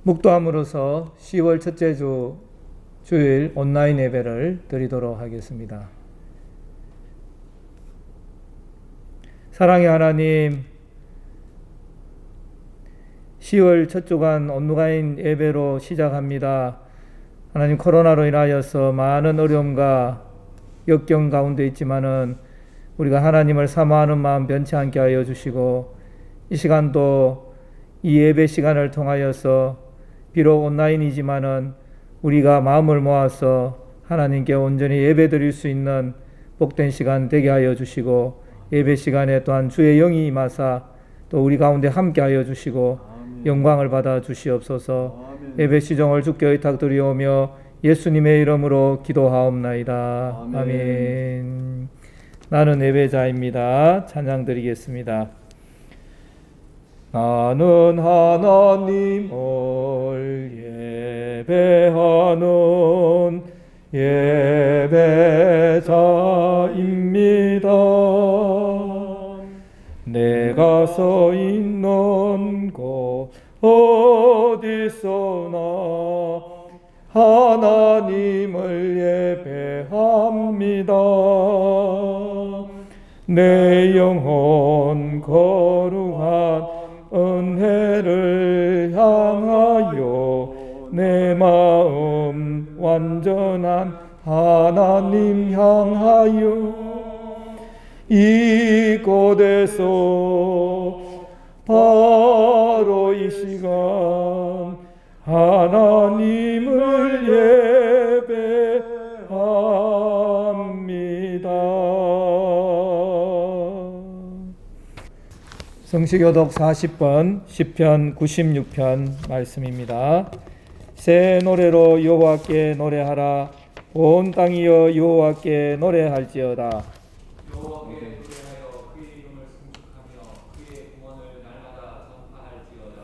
묵도함으로써 10월 첫째 주 주일 온라인 예배를 드리도록 하겠습니다. 사랑의 하나님, 10월 첫 주간 온라인 예배로 시작합니다. 하나님, 코로나로 인하여서 많은 어려움과 역경 가운데 있지만은 우리가 하나님을 사모하는 마음 변치 않게 하여 주시고, 이 시간도 이 예배 시간을 통하여서 비록 온라인이지만은 우리가 마음을 모아서 하나님께 온전히 예배 드릴 수 있는 복된 시간 되게 하여 주시고, 예배 시간에 또한 주의 영이 임하사 또 우리 가운데 함께 하여 주시고 아멘. 영광을 받아 주시옵소서. 아멘. 예배 시정을 주께 의탁드리오며 예수님의 이름으로 기도하옵나이다. 아멘. 아멘. 나는 예배자입니다. 찬양 드리겠습니다. 나는 하나님을 예배하는 예배자입니다. 내가 서 있는 곳 어디서나 하나님을 예배합니다. 내 영혼 거룩한 은혜를 향하여 내 마음 완전한 하나님 향하여 이곳에서 바로 이 시간 하나님을 예배합니다. 성시교독 40번 시편 96편 말씀입니다. 새 노래로 여호와께 노래하라. 온 땅이여 여호와께 노래할지어다. 여호와께 노래하여 그의 이름을 승축하며 그의 구원을 날마다 전파할지어다.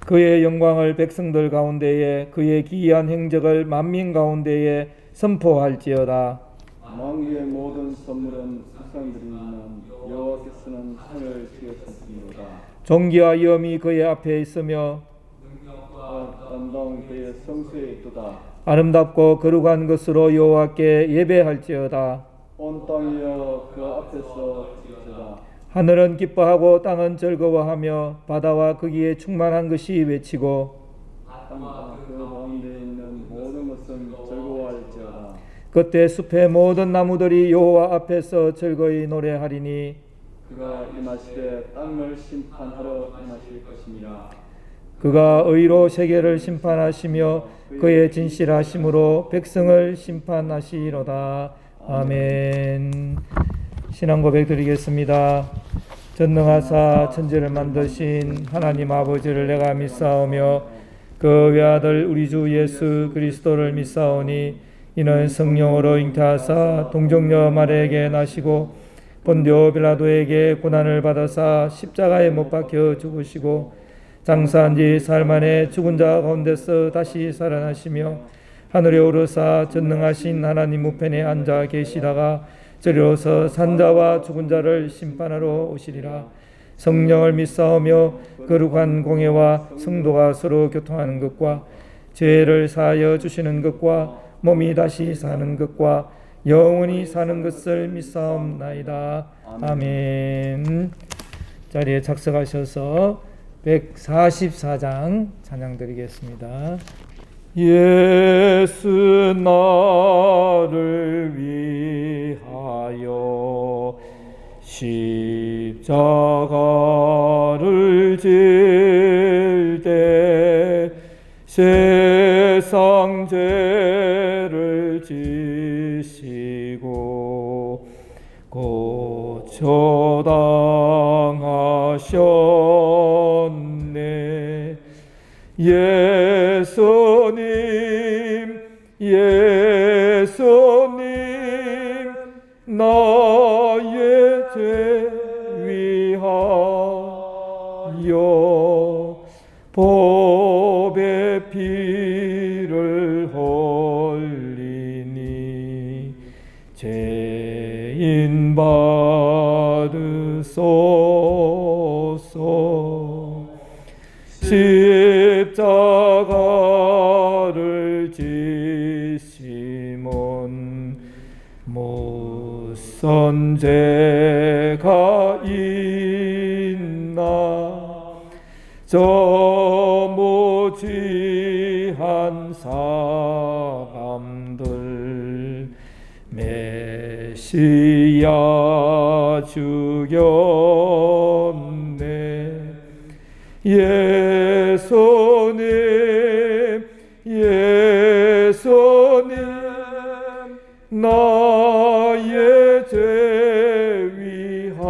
그의 영광을 백성들 가운데에 그의 기이한 행적을 만민 가운데에 선포할지어다. 만국의 모든 선물은 세상들이 있는 여호와께서는 하늘을 지으셨습니다. 존귀와 위엄이 그의 앞에 있으며 능력과 담당 그의 성수에 있도다. 아름답고 거룩한 것으로 여호와께 예배할지어다. 온 땅이여 그 앞에서 지으다. 하늘은 기뻐하고 땅은 즐거워하며 바다와 거기에 충만한 것이 외치고 땅과 그 가운데 있는 모든 것은 즐거워할지어다. 그때 숲의 모든 나무들이 여호와 앞에서 즐거이 노래하리니 그가 임하시되 땅을 심판하러 임하실 것입니다. 그가 의로 세계를 심판하시며 그의 진실하심으로 백성을 심판하시리로다. 아멘. 신앙 고백 드리겠습니다. 전능하사 천지를 만드신 하나님 아버지를 내가 믿사오며 그 외아들 우리 주 예수 그리스도를 믿사오니 이는 성령으로 잉태하사 동정녀 마리아에게 나시고 본디오 빌라도에게 고난을 받아사 십자가에 못 박혀 죽으시고 장사한 지 사흘 만에 죽은 자 가운데서 다시 살아나시며 하늘에 오르사 전능하신 하나님 우편에 앉아 계시다가 저리로서 산자와 죽은 자를 심판하러 오시리라. 성령을 믿사오며 거룩한 공예와 성도가 서로 교통하는 것과 죄를 사하여 주시는 것과 몸이 다시 사는 것과 영원히 사는 것을 믿사옵나이다. 아멘. 자리에 착석하셔서 144장 찬양 드리겠습니다. 예수 나를 위하여 십자가를 질 때 세상 죄를 지시고 고초당하셨네. 예수님 나의 죄 위하여 법의 피를 흘리니 죄인 받으소서. 십자가 선제가 있나 저 무지한 사람들 메시아 죽였네. 예수님 예수님 나의 죄 위하여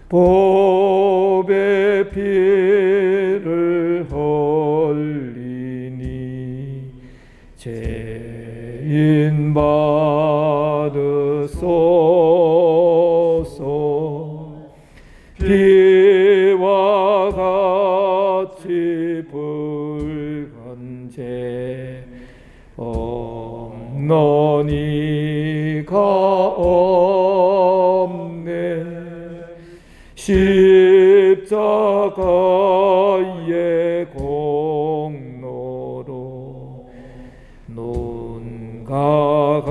법의 피를 흘리니 죄인 받으소서. 피와 같이 붉은 죄 없노니가 없네. 십자가의 공로로 눈과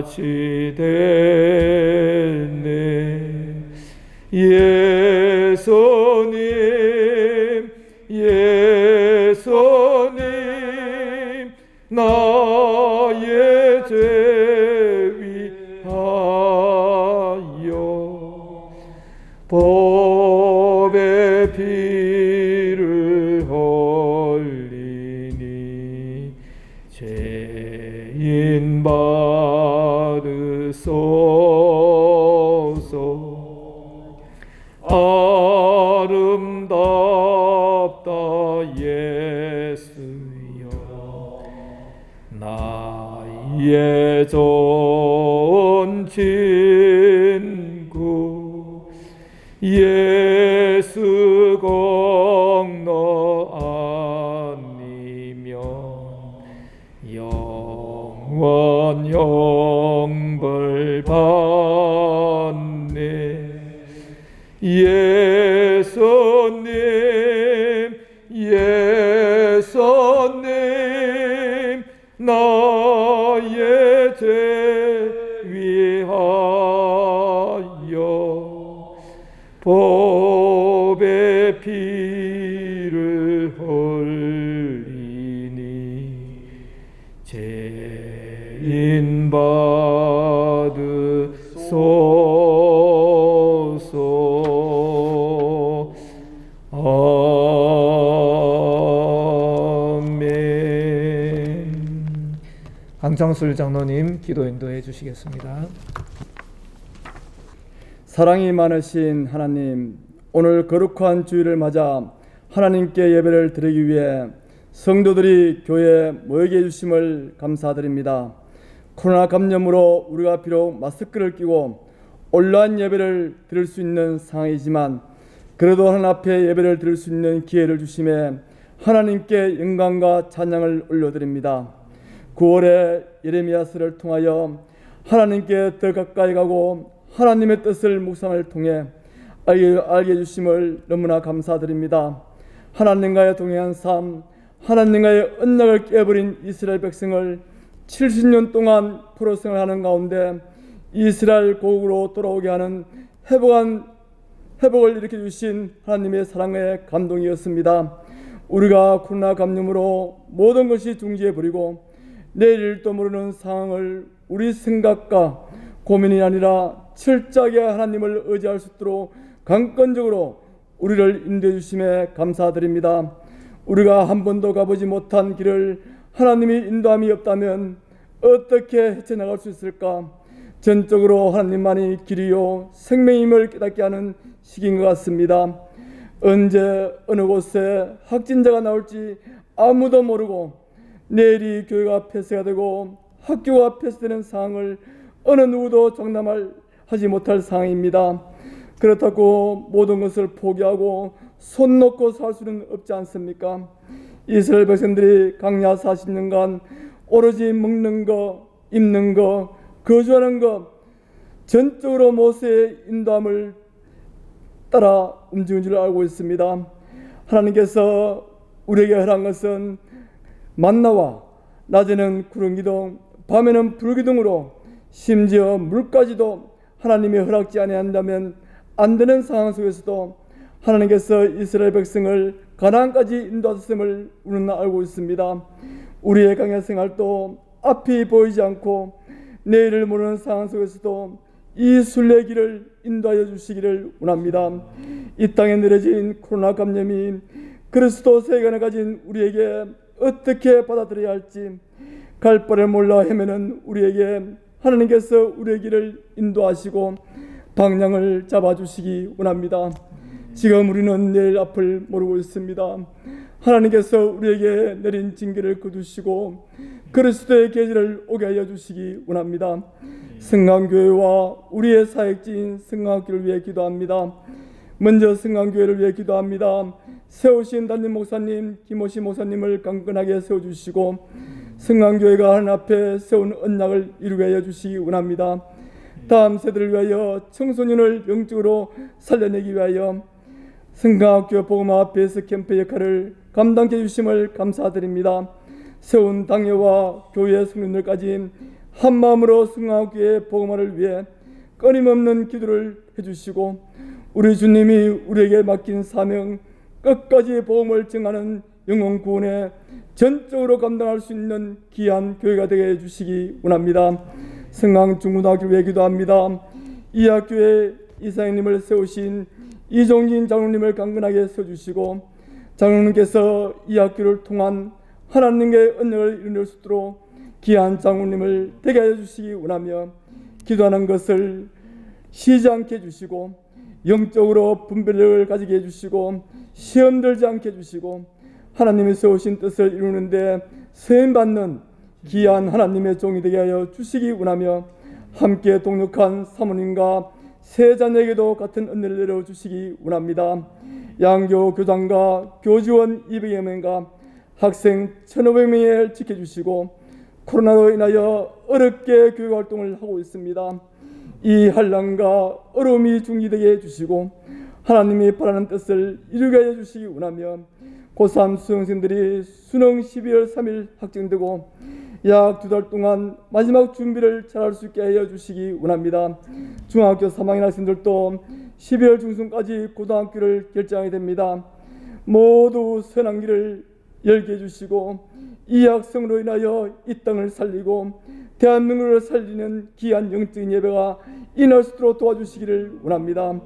같이 됐네. 예수님 예수님 나의 죄 위하여 법의 피를 흘리니 죄인 받으소서. 아름답다 예수여 나의 좋은 친구. 예수 공로 아니면 영원 형벌 받네. 예수님 예수님 나의 죄 위하여 법의 피를 흘리니 죄인 받으소서. 아멘. 강창술 장로님 기도 인도해 주시겠습니다. 사랑이 많으신 하나님, 오늘 거룩한 주일을 맞아 하나님께 예배를 드리기 위해 성도들이 교회에 모이게 해주심을 감사드립니다. 코로나 감염으로 우리가 비록 마스크를 끼고 온라인 예배를 드릴 수 있는 상황이지만 그래도 하나님 앞에 예배를 드릴 수 있는 기회를 주심에 하나님께 영광과 찬양을 올려드립니다. 9월에 예레미야서를 통하여 하나님께 더 가까이 가고 하나님의 뜻을 묵상을 통해 알게 해주심을 너무나 감사드립니다. 하나님과의 동행한 삶, 하나님과의 언약을 깨버린 이스라엘 백성을 70년 동안 포로 생활하는 가운데 이스라엘 고국으로 돌아오게 하는 회복을 일으켜 주신 하나님의 사랑의 감동이었습니다. 우리가 코로나 감염으로 모든 것이 중지해 버리고 내일도 모르는 상황을 우리 생각과 고민이 아니라 철저하게 하나님을 의지할 수 있도록 강건적으로 우리를 인도해 주심에 감사드립니다. 우리가 한 번도 가보지 못한 길을 하나님이 인도함이 없다면 어떻게 헤쳐나갈 수 있을까? 전적으로 하나님만이 길이요 생명임을 깨닫게 하는 시기인 것 같습니다. 언제 어느 곳에 확진자가 나올지 아무도 모르고 내일이 교회가 폐쇄가 되고 학교가 폐쇄되는 상황을 어느 누구도 장담하지 못할 상황입니다. 그렇다고 모든 것을 포기하고 손 놓고 살 수는 없지 않습니까? 이스라엘 백성들이 광야 40년간 오로지 먹는 거, 입는 거, 거주하는 것 전적으로 모세의 인도함을 따라 움직인 줄 알고 있습니다. 하나님께서 우리에게 허락한 것은 만나와 낮에는 구름 기둥, 밤에는 불기둥으로 심지어 물까지도 하나님이 허락지 아니한다면 안 되는 상황 속에서도 하나님께서 이스라엘 백성을 가나안까지 인도하셨음을 우리는 알고 있습니다. 우리의 강의 생활도 앞이 보이지 않고 내일을 모르는 상황 속에서도 이 순례길을 인도하여 주시기를 원합니다. 이 땅에 내려진 코로나 감염이 그리스도 세계관을 가진 우리에게 어떻게 받아들여야 할지 갈 바를 몰라 헤매는 우리에게 하나님께서 우리의 길을 인도하시고 방향을 잡아주시기 원합니다. 지금 우리는 내일 앞을 모르고 있습니다. 하나님께서 우리에게 내린 징계를 거두시고 그리스도의 계절을 오게 하여 주시기 원합니다. 성강교회와 우리의 사역지인 성강학교를 위해 기도합니다. 먼저 성강교회를 위해 기도합니다. 세우신 담임 목사님 김호시 목사님을 강건하게 세워주시고 성강교회가 하나님 앞에 세운 언약을 이루게 하여 주시기 원합니다. 다음 세대를 위하여 청소년을 영적으로 살려내기 위하여 성강학교 복음화 베이스 캠프 역할을 감당해 주심을 감사드립니다. 세운 당회와 교회 성도들까지 한 마음으로 성강학교의 복음화를 위해 끊임없는 기도를 해주시고 우리 주님이 우리에게 맡긴 사명 끝까지 복음을 증하는 영혼 구원에 전적으로 감당할 수 있는 귀한 교회가 되게 해주시기 원합니다. 성강중고등학교를 위해 기도합니다. 이 학교에 이사장님을 세우신 이종진 장로님을 강건하게 세워주시고 장로님께서 이 학교를 통한 하나님의 언약을 이룰 수 있도록 귀한 장로님을 되게 해주시기 원하며 기도하는 것을 쉬지 않게 해주시고 영적으로 분별력을 가지게 해주시고 시험 들지 않게 해주시고 하나님이 세우신 뜻을 이루는데 세임받는 귀한 하나님의 종이 되게 하여 주시기 원하며 함께 동역한 사모님과 세 자녀에게도 같은 은혜를 내려주시기 원합니다. 양교 교장과 교직원 200여 명과 학생 1,500명을 지켜주시고 코로나로 인하여 어렵게 교육활동을 하고 있습니다. 이 한란과 어려움이 중지되게 해주시고 하나님이 바라는 뜻을 이루게 해주시기 원하며 고3 수험생들이 수능 12월 3일 확정되고 약 2달 동안 마지막 준비를 잘할 수 있게 해주시기 원합니다. 중학교 3학년 학생들도 12월 중순까지 고등학교를 결정하게 됩니다. 모두 선한 길을 열게 해주시고 이 학생으로 인하여 이 땅을 살리고 대한민국을 살리는 귀한 영적인 예배가 인할 수 있도록 도와주시기를 원합니다.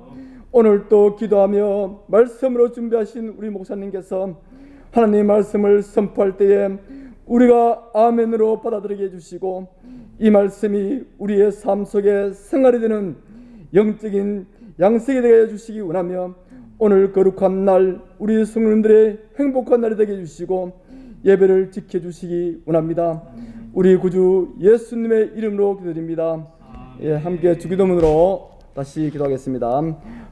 오늘 또 기도하며 말씀으로 준비하신 우리 목사님께서 하나님의 말씀을 선포할 때에 우리가 아멘으로 받아들이게 해주시고 이 말씀이 우리의 삶 속에 생활이 되는 영적인 양식이 되게 해주시기 원하며 오늘 거룩한 날 우리 성도님들의 행복한 날이 되게 해주시고 예배를 지켜주시기 원합니다. 우리 구주 예수님의 이름으로 기도드립니다. 함께 주기도문으로 다시 기도하겠습니다.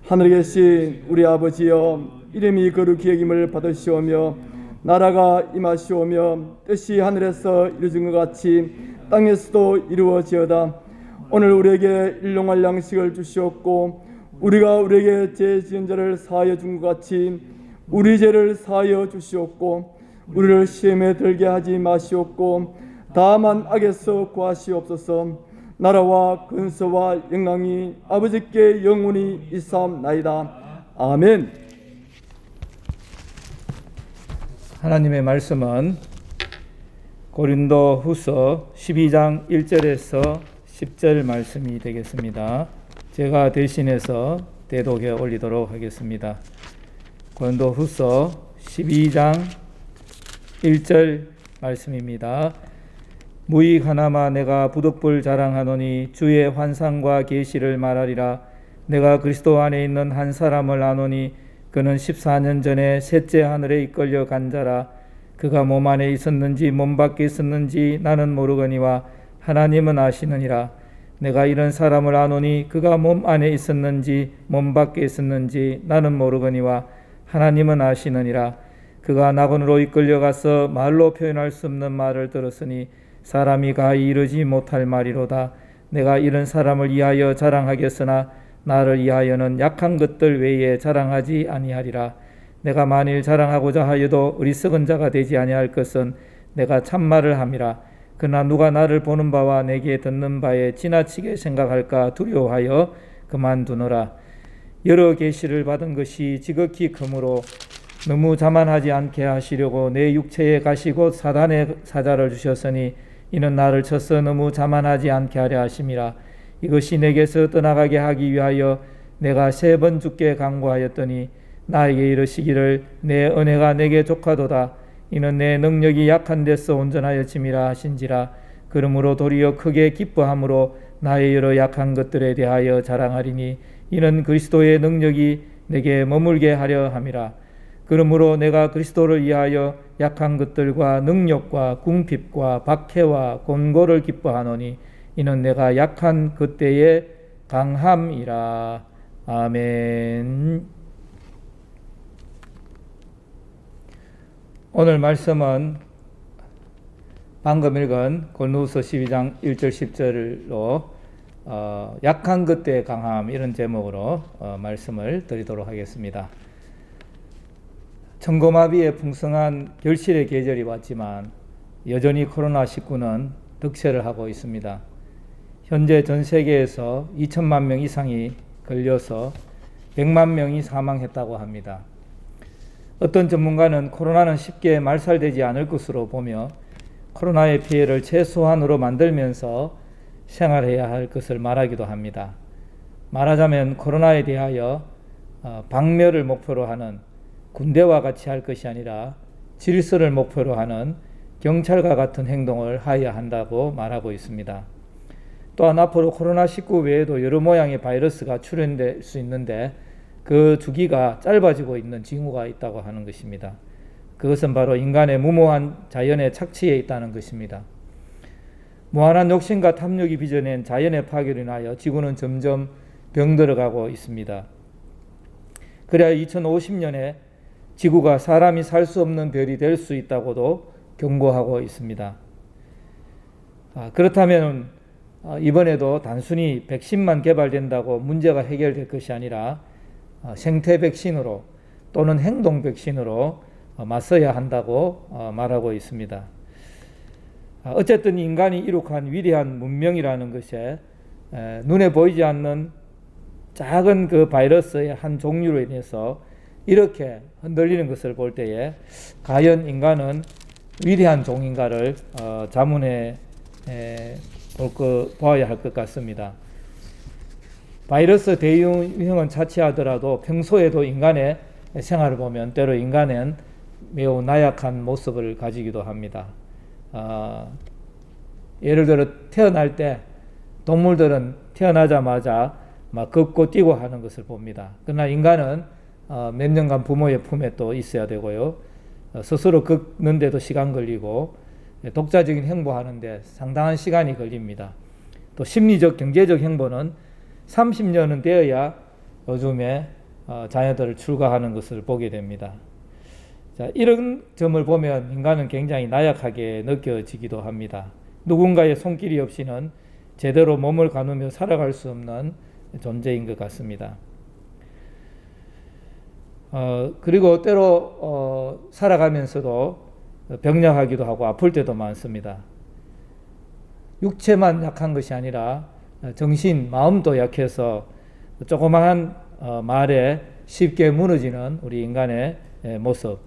하늘에 계신 우리 아버지여, 이름이 거룩히 여김을 받으시오며 나라가 임하시오며 뜻이 하늘에서 이루어진 것 같이 땅에서도 이루어지어다. 오늘 우리에게 일용할 양식을 주시옵고 우리가 우리에게 죄 지은 자를 사하여 준 것 같이 우리 죄를 사하여 주시옵고 우리를 시험에 들게 하지 마시옵고 다만 악에서 구하시옵소서. 나라와 근서와 영광이 아버지께 영원히 있사옵나이다. 아멘. 하나님의 말씀은 고린도 후서 12장 1절에서 10절 말씀이 되겠습니다. 제가 대신해서 대독해 올리도록 하겠습니다. 고린도 후서 12장 1절 말씀입니다. 무익 하나마 내가 부득불 자랑하노니 주의 환상과 계시를 말하리라. 내가 그리스도 안에 있는 한 사람을 아노니 그는 14년 전에 셋째 하늘에 이끌려 간 자라. 그가 몸 안에 있었는지 몸 밖에 있었는지 나는 모르거니와 하나님은 아시느니라. 내가 이런 사람을 아노니 그가 몸 안에 있었는지 몸 밖에 있었는지 나는 모르거니와 하나님은 아시느니라. 그가 낙원으로 이끌려가서 말로 표현할 수 없는 말을 들었으니 사람이 가히 이르지 못할 말이로다. 내가 이런 사람을 위하여 자랑하겠으나 나를 위하여는 약한 것들 외에 자랑하지 아니하리라. 내가 만일 자랑하고자 하여도 어리석은 자가 되지 아니할 것은 내가 참말을 함이라. 그러나 누가 나를 보는 바와 내게 듣는 바에 지나치게 생각할까 두려워하여 그만두노라. 여러 계시를 받은 것이 지극히 크므로 너무 자만하지 않게 하시려고 내 육체에 가시고 사단의 사자를 주셨으니 이는 나를 쳐서 너무 자만하지 않게 하려 하심이라. 이것이 내게서 떠나가게 하기 위하여 내가 3번 주께 간구하였더니 나에게 이르시기를 내 은혜가 내게 족하도다. 이는 내 능력이 약한 데서 온전하여짐이라 하신지라. 그러므로 도리어 크게 기뻐함으로 나의 여러 약한 것들에 대하여 자랑하리니 이는 그리스도의 능력이 내게 머물게 하려 함이라. 그러므로 내가 그리스도를 위하여 약한 것들과 능력과 궁핍과 박해와 곤고를 기뻐하노니 이는 내가 약한 그때의 강함이라. 아멘. 오늘 말씀은 방금 읽은 골로새 12장 1절 10절로 약한 그때의 강함, 이런 제목으로 말씀을 드리도록 하겠습니다. 천고마비의 풍성한 결실의 계절이 왔지만 여전히 코로나19는 득세를 하고 있습니다. 현재 전 세계에서 2천만 명 이상이 걸려서 100만 명이 사망했다고 합니다. 어떤 전문가는 코로나는 쉽게 말살되지 않을 것으로 보며 코로나의 피해를 최소한으로 만들면서 생활해야 할 것을 말하기도 합니다. 말하자면 코로나에 대하여 박멸을 목표로 하는 군대와 같이 할 것이 아니라 질서를 목표로 하는 경찰과 같은 행동을 하여야 한다고 말하고 있습니다. 또한 앞으로 코로나19 외에도 여러 모양의 바이러스가 출현될 수 있는데 그 주기가 짧아지고 있는 징후가 있다고 하는 것입니다. 그것은 바로 인간의 무모한 자연의 착취에 있다는 것입니다. 무한한 욕심과 탐욕이 빚어낸 자연의 파괴로 인하여 지구는 점점 병들어가고 있습니다. 그래야 2050년에 지구가 사람이 살 수 없는 별이 될 수 있다고도 경고하고 있습니다. 그렇다면 이번에도 단순히 백신만 개발된다고 문제가 해결될 것이 아니라 생태 백신으로 또는 행동 백신으로 맞서야 한다고 말하고 있습니다. 어쨌든 인간이 이룩한 위대한 문명이라는 것에 눈에 보이지 않는 작은 그 바이러스의 한 종류로 인해서 이렇게 흔들리는 것을 볼 때에 과연 인간은 위대한 종인가를 자문해 보아야 할 것 같습니다. 바이러스 대유행은 차치하더라도 평소에도 인간의 생활을 보면 때로 인간은 매우 나약한 모습을 가지기도 합니다. 예를 들어 태어날 때 동물들은 태어나자마자 막 걷고 뛰고 하는 것을 봅니다. 그러나 인간은 몇 년간 부모의 품에 또 있어야 되고요. 스스로 걷는데도 시간 걸리고 독자적인 행보하는데 상당한 시간이 걸립니다. 또 심리적, 경제적 행보는 30년은 되어야 요즘에 자녀들을 출가하는 것을 보게 됩니다. 자, 이런 점을 보면 인간은 굉장히 나약하게 느껴지기도 합니다. 누군가의 손길이 없이는 제대로 몸을 가누며 살아갈 수 없는 존재인 것 같습니다. 그리고 때로 살아가면서도 병약하기도 하고 아플 때도 많습니다. 육체만 약한 것이 아니라 정신, 마음도 약해서 조그마한 말에 쉽게 무너지는 우리 인간의 모습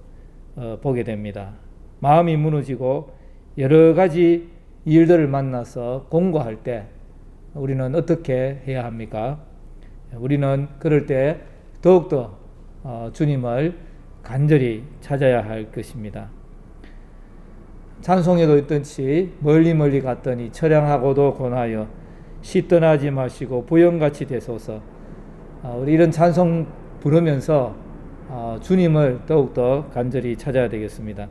보게 됩니다. 마음이 무너지고 여러 가지 일들을 만나서 공고할 때 우리는 어떻게 해야 합니까? 우리는 그럴 때 더욱더 주님을 간절히 찾아야 할 것입니다. 찬송에도 있듯이 멀리 갔더니 처량하고도 고나여 시 떠나지 마시고 부영같이 되소서. 우리 이런 찬송 부르면서 주님을 더욱더 간절히 찾아야 되겠습니다.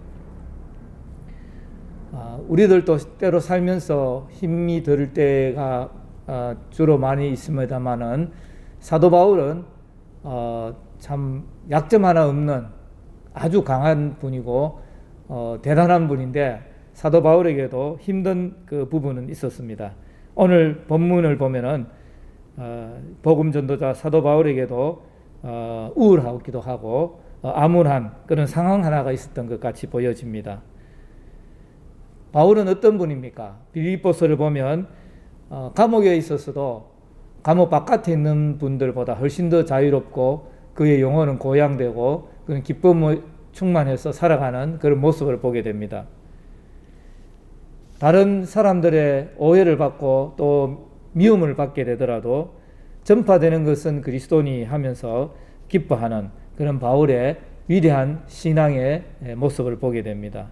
우리들도 때로 살면서 힘이 들 때가 주로 많이 있습니다만은 사도 바울은 참 약점 하나 없는 아주 강한 분이고 대단한 분인데 사도 바울에게도 힘든 그 부분은 있었습니다. 오늘 본문을 보면은 복음 전도자 사도 바울에게도 우울하기도 하고 암울한 그런 상황 하나가 있었던 것 같이 보여집니다. 바울은 어떤 분입니까? 빌립보서를 보면 감옥에 있었어도 감옥 바깥에 있는 분들보다 훨씬 더 자유롭고 그의 영혼은 고양되고 그런 기쁨을 충만해서 살아가는 그런 모습을 보게 됩니다. 다른 사람들의 오해를 받고 또 미움을 받게 되더라도 전파되는 것은 그리스도니 하면서 기뻐하는 그런 바울의 위대한 신앙의 모습을 보게 됩니다.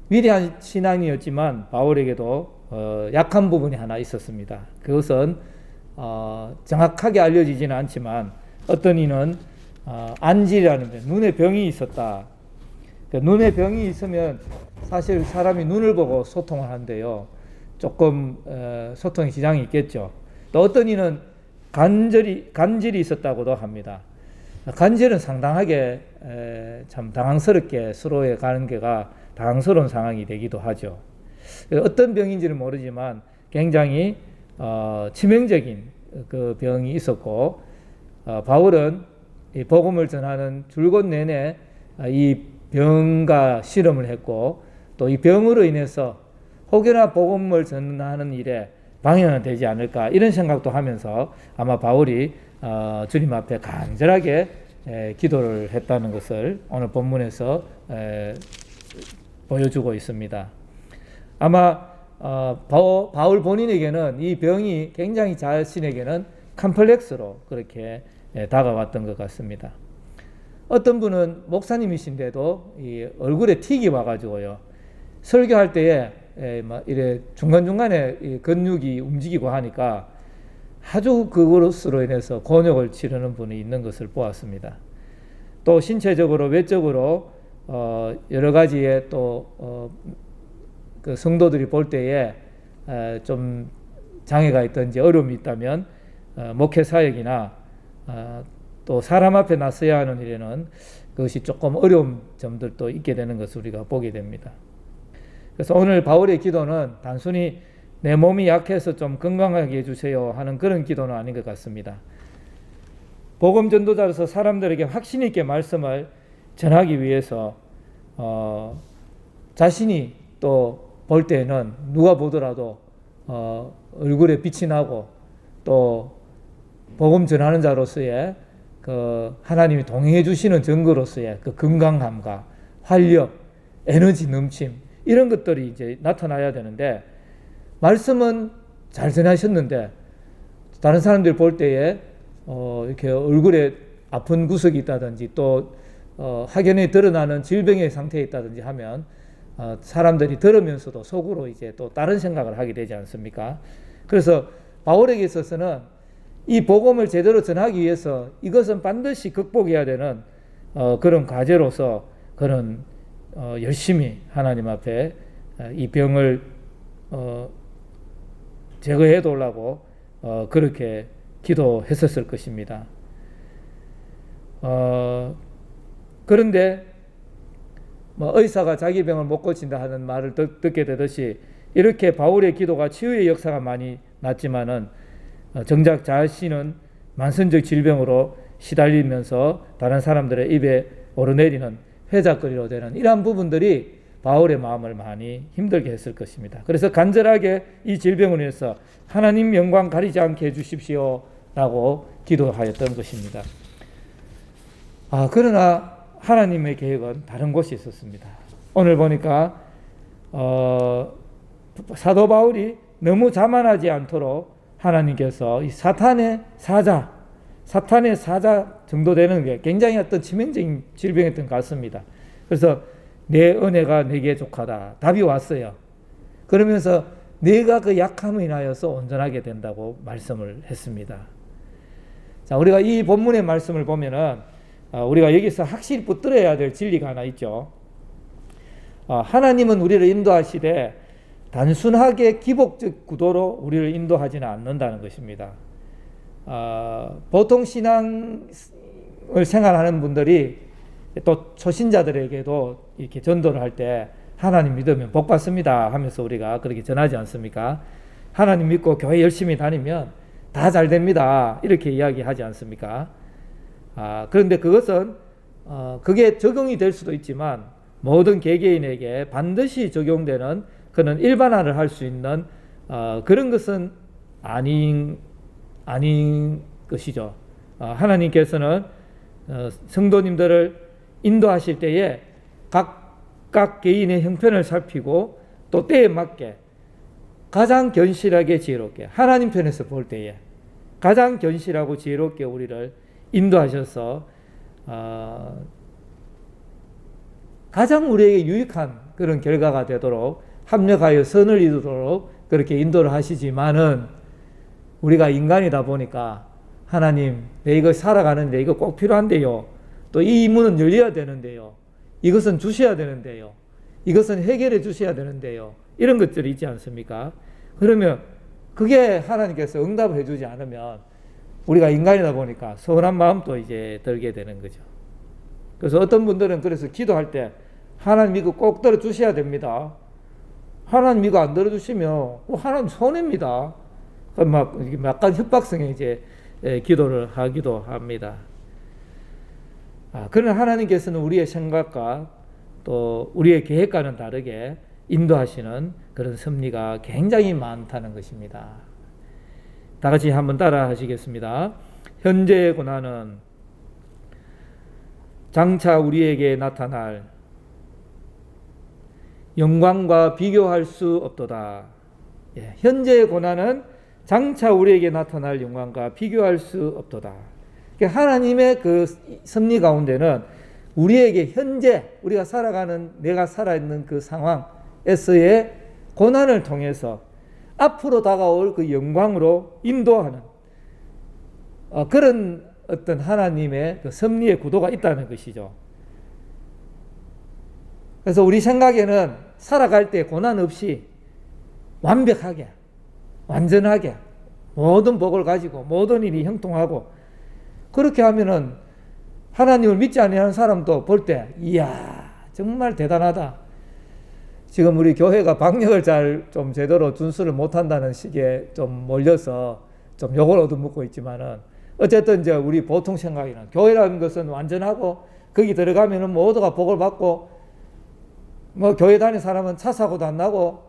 위대한 신앙이었지만 바울에게도 약한 부분이 하나 있었습니다. 그것은 정확하게 알려지지는 않지만 어떤 이는 안질이라는 눈에 병이 있었다. 눈에 병이 있으면 사실 사람이 눈을 보고 소통을 하는데요. 조금 소통에 지장이 있겠죠. 또 어떤 이는 간질이 있었다고도 합니다. 간질은 상당하게 참 당황스럽게 서로의 관계가 당황스러운 상황이 되기도 하죠. 어떤 병인지는 모르지만 굉장히 치명적인 그 병이 있었고 바울은 이 복음을 전하는 줄곧 내내 이 병과 실험을 했고 또 이 병으로 인해서 혹여나 복음을 전하는 일에 방해가 되지 않을까 이런 생각도 하면서 아마 바울이 주님 앞에 간절하게 기도를 했다는 것을 오늘 본문에서 보여주고 있습니다. 아마 바울 본인에게는 이 병이 굉장히 자신에게는 컴플렉스로 그렇게 다가왔던 것 같습니다. 어떤 분은 목사님이신데도 이 얼굴에 틱이 와가지고요. 설교할 때에 이래 중간중간에 근육이 움직이고 하니까 아주 그것으로 인해서 곤욕을 치르는 분이 있는 것을 보았습니다. 또 신체적으로 외적으로 여러 가지의 또 그 성도들이 볼 때에 좀 장애가 있든지 어려움이 있다면 목회 사역이나 또 사람 앞에 나서야 하는 일에는 그것이 조금 어려운 점들도 있게 되는 것을 우리가 보게 됩니다. 그래서 오늘 바울의 기도는 단순히 내 몸이 약해서 좀 건강하게 해주세요 하는 그런 기도는 아닌 것 같습니다. 복음 전도자로서 사람들에게 확신 있게 말씀을 전하기 위해서 자신이 또 볼 때는 누가 보더라도 얼굴에 빛이 나고 또 복음 전하는 자로서의 그 하나님이 동행해 주시는 증거로서의 그 건강함과 활력, 에너지 넘침 이런 것들이 이제 나타나야 되는데 말씀은 잘 전하셨는데 다른 사람들 볼 때에 이렇게 얼굴에 아픈 구석이 있다든지 또 확연히 드러나는 질병의 상태에 있다든지 하면 사람들이 들으면서도 속으로 이제 또 다른 생각을 하게 되지 않습니까? 그래서 바울에게 있어서는 이 복음을 제대로 전하기 위해서 이것은 반드시 극복해야 되는 그런 과제로서 그런 열심히 하나님 앞에 이 병을 제거해 놓으려고 그렇게 기도했었을 것입니다. 그런데 의사가 자기 병을 못 고친다 하는 말을 듣게 되듯이 이렇게 바울의 기도가 치유의 역사가 많이 났지만은 정작 자신은 만성적 질병으로 시달리면서 다른 사람들의 입에 오르내리는 회작거리로 되는 이러한 부분들이 바울의 마음을 많이 힘들게 했을 것입니다. 그래서 간절하게 이 질병을 위해서 하나님 영광 가리지 않게 해주십시오 라고 기도하였던 것입니다. 그러나 하나님의 계획은 다른 곳이 있었습니다. 오늘 보니까 사도 바울이 너무 자만하지 않도록 하나님께서 이 사탄의 사자 정도 되는 게 굉장히 어떤 치명적인 질병이었던 것 같습니다. 그래서 내 은혜가 내게 족하다. 답이 왔어요. 그러면서 내가 그 약함을 인하여서 온전하게 된다고 말씀을 했습니다. 자, 우리가 이 본문의 말씀을 보면은 우리가 여기서 확실히 붙들어야 될 진리가 하나 있죠. 하나님은 우리를 인도하시되 단순하게 기복적 구도로 우리를 인도하지는 않는다는 것입니다. 보통 신앙을 생활하는 분들이 또 초신자들에게도 이렇게 전도를 할 때 하나님 믿으면 복 받습니다 하면서 우리가 그렇게 전하지 않습니까? 하나님 믿고 교회 열심히 다니면 다 잘 됩니다 이렇게 이야기하지 않습니까? 그런데 그것은 그게 적용이 될 수도 있지만 모든 개개인에게 반드시 적용되는 그런 일반화를 할 수 있는 그런 것은 아닌 것이죠. 하나님께서는 성도님들을 인도하실 때에 각각 개인의 형편을 살피고 또 때에 맞게 가장 견실하게 지혜롭게 하나님 편에서 볼 때에 가장 견실하고 지혜롭게 우리를 인도하셔서 가장 우리에게 유익한 그런 결과가 되도록 합력하여 선을 이루도록 그렇게 인도를 하시지만은 우리가 인간이다 보니까 하나님 내 이거 살아가는데 이거 꼭 필요한데요. 또 이 문은 열려야 되는데요. 이것은 주셔야 되는데요. 이것은 해결해 주셔야 되는데요. 이런 것들이 있지 않습니까? 그러면 그게 하나님께서 응답을 해주지 않으면 우리가 인간이다 보니까 서운한 마음도 이제 들게 되는 거죠. 그래서 어떤 분들은 그래서 기도할 때 하나님 이거 꼭 들어주셔야 됩니다. 하나님 이거 안 들어주시면 하나님 손해입니다. 막 약간 협박성의 이제 기도를 하기도 합니다. 그러나 하나님께서는 우리의 생각과 또 우리의 계획과는 다르게 인도하시는 그런 섭리가 굉장히 많다는 것입니다. 다 같이 한번 따라 하시겠습니다. 현재의 고난은 장차 우리에게 나타날 영광과 비교할 수 없도다. 현재의 고난은 장차 우리에게 나타날 영광과 비교할 수 없도다. 하나님의 그 섭리 가운데는 우리에게 현재 우리가 살아가는 내가 살아있는 그 상황에서의 고난을 통해서 앞으로 다가올 그 영광으로 인도하는 그런 어떤 하나님의 그 섭리의 구도가 있다는 것이죠. 그래서 우리 생각에는 살아갈 때 고난 없이 완벽하게 완전하게 모든 복을 가지고 모든 일이 형통하고 그렇게 하면은 하나님을 믿지 않는 사람도 볼 때 이야 정말 대단하다. 지금 우리 교회가 방역을 잘 좀 제대로 준수를 못한다는 식에 좀 몰려서 좀 욕을 얻어먹고 있지만은 어쨌든 이제 우리 보통 생각에는 교회라는 것은 완전하고 거기 들어가면은 모두가 복을 받고 뭐 교회 다니는 사람은 차 사고도 안 나고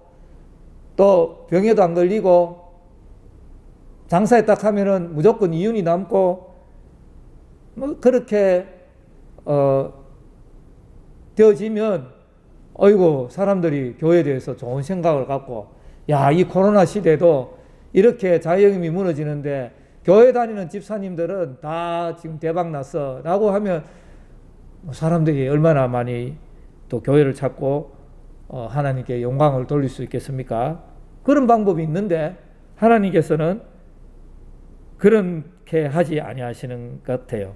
또 병에도 안 걸리고 장사에 딱 하면은 무조건 이윤이 남고 뭐 그렇게 되어지면 어이구 사람들이 교회에 대해서 좋은 생각을 갖고 야, 이 코로나 시대에도 이렇게 자영업이 무너지는데 교회 다니는 집사님들은 다 지금 대박 났어 라고 하면 사람들이 얼마나 많이 또 교회를 찾고 하나님께 영광을 돌릴 수 있겠습니까? 그런 방법이 있는데 하나님께서는 그렇게 하지 아니하시는 것 같아요.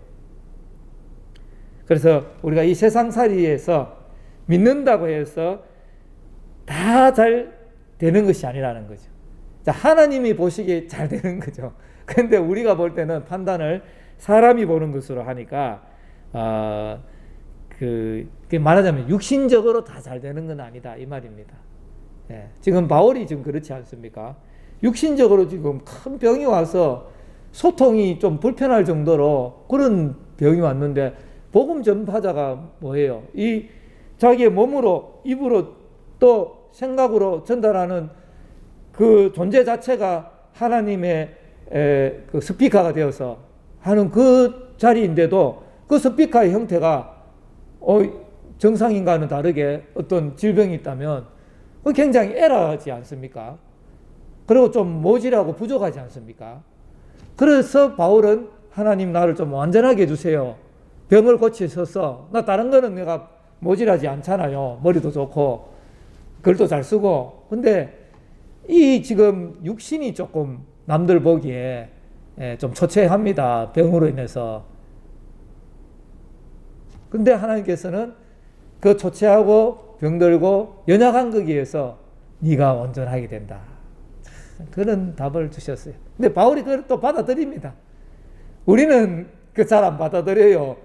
그래서 우리가 이 세상살이에서 믿는다고 해서 다 잘 되는 것이 아니라는 거죠. 자, 하나님이 보시기에 잘 되는 거죠. 근데 우리가 볼 때는 판단을 사람이 보는 것으로 하니까 말하자면 육신적으로 다 잘 되는 건 아니다 이 말입니다. 지금 바울이 지금 그렇지 않습니까? 육신적으로 지금 큰 병이 와서 소통이 좀 불편할 정도로 그런 병이 왔는데 복음 전파자가 뭐예요? 이 자기의 몸으로 입으로 또 생각으로 전달하는 그 존재 자체가 하나님의 그 스피커가 되어서 하는 그 자리인데도 그 스피커의 형태가 정상인과는 다르게 어떤 질병이 있다면 굉장히 애라하지 않습니까? 그리고 좀 모질하고 부족하지 않습니까? 그래서 바울은 하나님 나를 좀 완전하게 해주세요. 병을 고치셔서 나 다른 거는 내가 모질하지 않잖아요. 머리도 좋고 글도 잘 쓰고. 근데 이 지금 육신이 조금 남들 보기에 좀 초췌합니다. 병으로 인해서. 근데 하나님께서는 그 초췌하고 병들고 연약한 거기에서 네가 온전하게 된다. 그런 답을 주셨어요. 근데 바울이 그걸 또 받아들입니다. 우리는 그 잘 안 받아들여요.